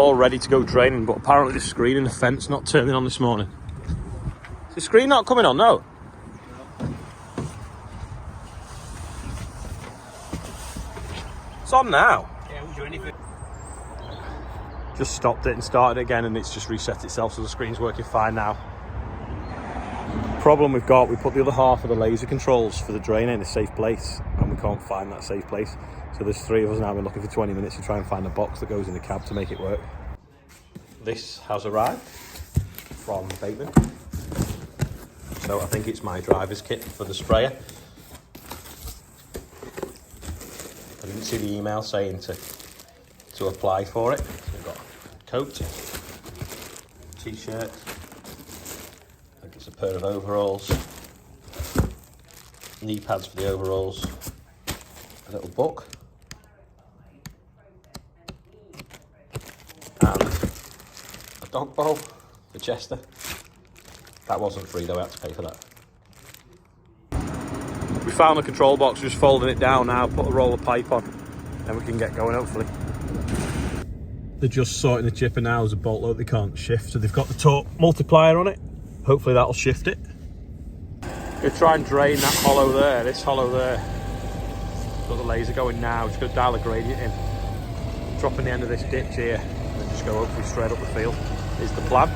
all ready to go draining, but apparently the screen in the fence not turning on this morning. Is the screen not coming on? No. It's on now. Yeah, it won't do anything. Just stopped it and started it again, and it's just reset itself, so the screen's working fine now. Problem we've got, we put the other half of the laser controls for the drain in a safe place, and we can't find that safe place. So there's three of us now, been looking for 20 minutes to try and find a box that goes in the cab to make it work. This has arrived from Bateman. So I think it's my driver's kit for the sprayer. I didn't see the email saying to apply for it. So we've got a coat, t-shirt, I think it's a pair of overalls, knee pads for the overalls, a little book, and a dog bowl for Chester. That wasn't free though, I had to pay for that. We found the control box, we're just folding it down now, put a roll of pipe on, then we can get going hopefully. They're just sorting the chipper now as a bolt load they can't shift, so they've got the torque multiplier on it. Hopefully that'll shift it. Gonna try and drain that hollow there, this hollow there. Got the laser going now, just gonna dial the gradient in. Dropping the end of this ditch here, and then just go hopefully straight up the field, is the plan.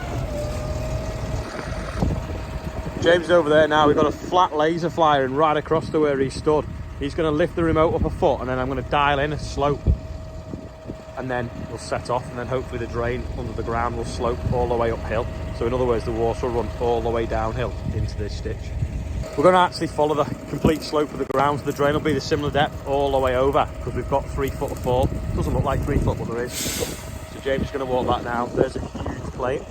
James is over there now, we've got a flat laser flyer and right across to where he stood. He's gonna lift the remote up a foot, and then I'm gonna dial in a slope. And then we'll set off, and then hopefully the drain under the ground will slope all the way uphill. So in other words, the water will run all the way downhill into this ditch. We're going to actually follow the complete slope of the ground, so the drain will be the similar depth all the way over, because we've got 3 foot of fall. Doesn't look like 3 foot, but there is. So James is going to walk that now. There's a huge plate.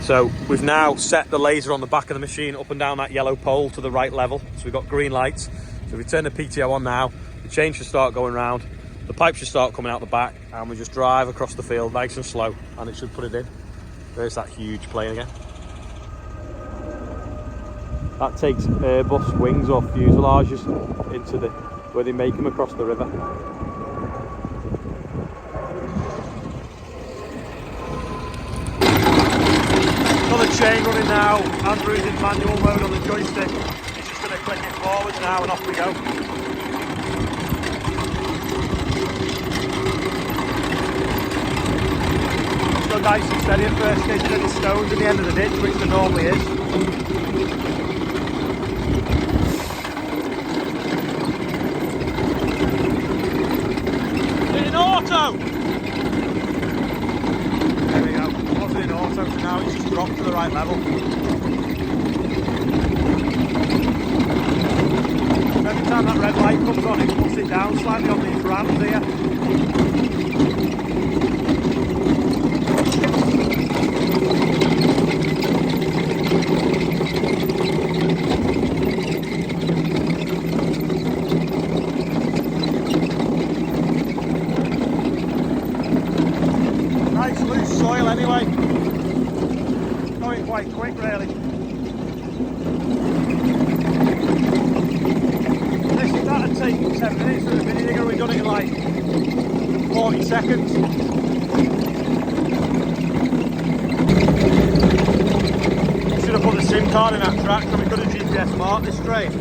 So we've now set the laser on the back of the machine up and down that yellow pole to the right level. So we've got green lights. So if we turn the PTO on now, the chain should start going round, the pipe should start coming out the back, and we just drive across the field nice and slow, and it should put it in. There's that huge plane again. That takes Airbus wings or fuselages into where they make them across the river. Another chain running now. Andrew's in manual mode on the joystick. He's just going to click it forwards now and off we go. It's gone nice and steady at first, in case there's any stones at the end of the ditch, which there normally is. It's in auto! In auto, so now it's just dropped to the right level. Every time that red light comes on, it puts it down slightly on these rams here. Nice loose soil anyway. Going quite quick really. That'd take 10 minutes, a minute ago we've done it in like 40 seconds. Should have put the SIM card in that track so we could have GPS marked this train.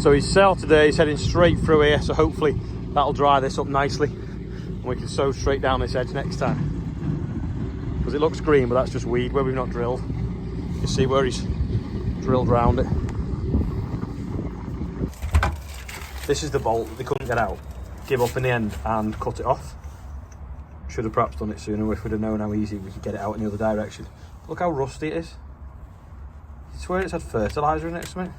So he's set today, he's heading straight through here, so hopefully that'll dry this up nicely and we can sow straight down this edge next time. Because it looks green, but that's just weed where we've not drilled. You see where he's drilled round it. This is the bolt that they couldn't get out. Give up in the end and cut it off. Should have perhaps done it sooner if we'd have known how easy we could get it out in the other direction. Look how rusty it is. I swear it's had fertilizer in it or something.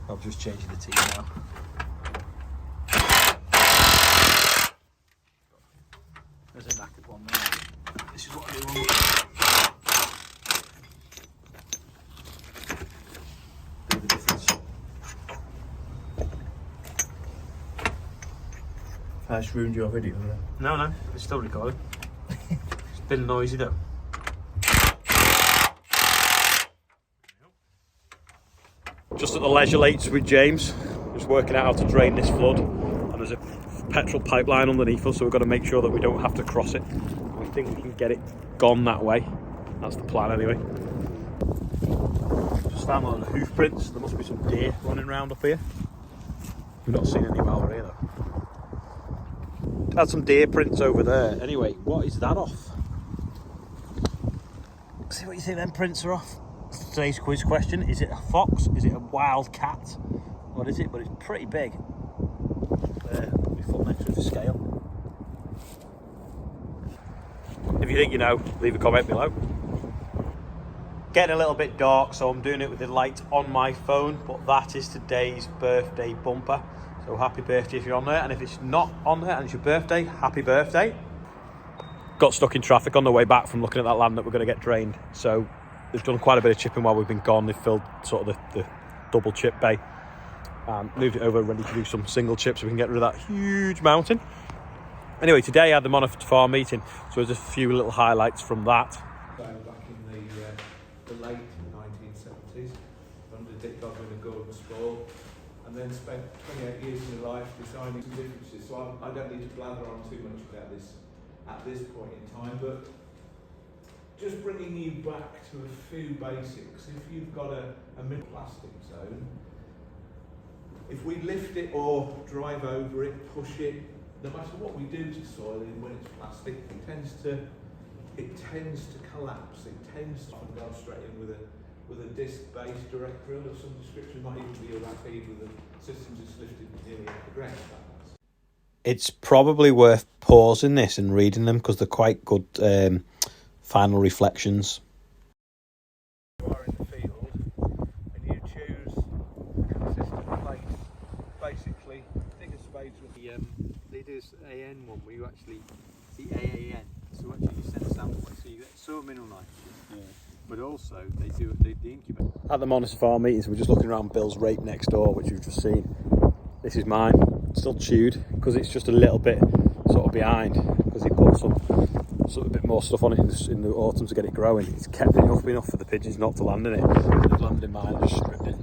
I'm just changing the team now. There's a knackered one there. This is what I do. Bit of a difference. I just ruined your video. No, it's still recording. It's been noisy though. Just at the leisure lates with James, just working out how to drain this flood. And there's a petrol pipeline underneath us, so we've got to make sure that we don't have to cross it. We think we can get it gone that way. That's the plan anyway. Just found one of the hoof prints. There must be some deer running around up here. We've not seen any while we're here though. Had some deer prints over there. Anyway, what is that off? See what you think them prints are off. Today's quiz question: is it a fox? Is it a wild cat? What is it? But it's pretty big. Put my foot next to the scale. If you think you know, leave a comment below. Getting a little bit dark, so I'm doing it with the light on my phone, but that is today's birthday bumper. So happy birthday if you're on there, and if it's not on there and it's your birthday, happy birthday. Got stuck in traffic on the way back from looking at that land that we're going to get drained. So they've done quite a bit of chipping while we've been gone. They've filled sort of the double chip bay and moved it over, ready to do some single chips so we can get rid of that huge mountain. Anyway, today I had the Moniford Farm meeting, so there's a few little highlights from that. Back in the late 1970s, under Dick Godwin and Gordon Spall, and then spent 28 years in my life deciding some differences. So I don't need to blather on too much about this at this point in time, but just bringing you back to a few basics. If you've got a middle plastic zone, if we lift it or drive over it, push it, no matter what we do to soil, when it's plastic, it tends to collapse. It tends to go straight in with a disc-based direct drill of some description. Might even be a rapid with a system just lifted nearly off the ground. It's probably worth pausing this and reading them because they're quite good final reflections. You are in the field and you choose a consistent place. Basically, dig a space with they do this AN one where you actually the AAN. So actually you send a sample away, so you get soil mineral nitrogen. Yeah. But also they do the incubator. At the Moniford Farm meetings, we're just looking around Bill's rape next door, which you've just seen. This is mine, still chewed because it's just a little bit sort of behind because he put some sort of bit more stuff on it in the autumn to get it growing. It's kept it enough for the pigeons not to land in it. They've landed in mine and just stripped it.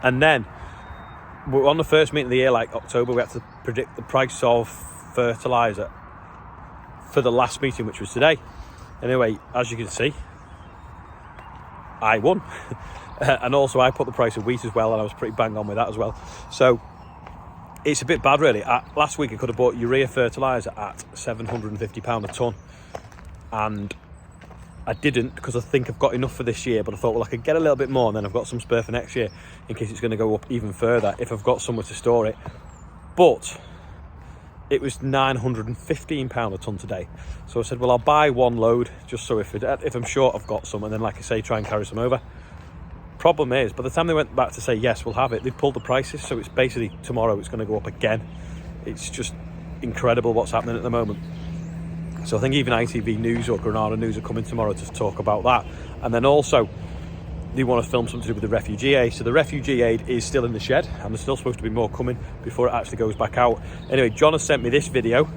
And then we're on the first meeting of the year, like October, we had to predict the price of fertilizer for the last meeting, which was today. Anyway, as you can see, I won. And also I put the price of wheat as well, and I was pretty bang on with that as well. So it's a bit bad really. Last week I could have bought urea fertiliser at £750 a tonne, and I didn't because I think I've got enough for this year, but I thought, well, I could get a little bit more and then I've got some spare for next year in case it's going to go up even further if I've got somewhere to store it. But it was £915 a tonne today. So I said, well, I'll buy one load just so if I'm short, I've got some, and then, like I say, try and carry some over. Problem is, by the time they went back to say, yes, we'll have it, they've pulled the prices. So it's basically tomorrow it's going to go up again. It's just incredible what's happening at the moment. So I think even ITV News or Granada News are coming tomorrow to talk about that. And then also, they want to film something to do with the refugee aid. So the refugee aid is still in the shed, and there's still supposed to be more coming before it actually goes back out. Anyway, John has sent me this video.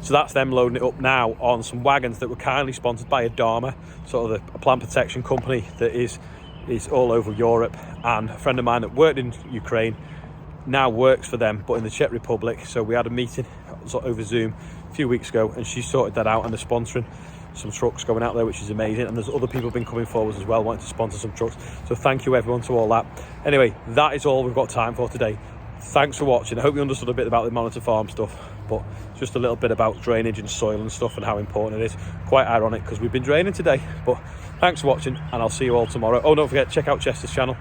So that's them loading it up now on some wagons that were kindly sponsored by Adama, sort of a plant protection company that is all over Europe. And a friend of mine that worked in Ukraine now works for them, but in the Czech Republic. So we had a meeting sort of over Zoom a few weeks ago, and she sorted that out, and they're sponsoring some trucks going out there, which is amazing. And there's other people been coming forward as well, wanting to sponsor some trucks. So thank you everyone to all that. Anyway, that is all we've got time for today. Thanks for watching. I hope you understood a bit about the Moniford Farm stuff, but just a little bit about drainage and soil and stuff and how important it is. Quite ironic because we've been draining today, but thanks for watching and I'll see you all tomorrow. Oh, don't forget, check out Chester's channel.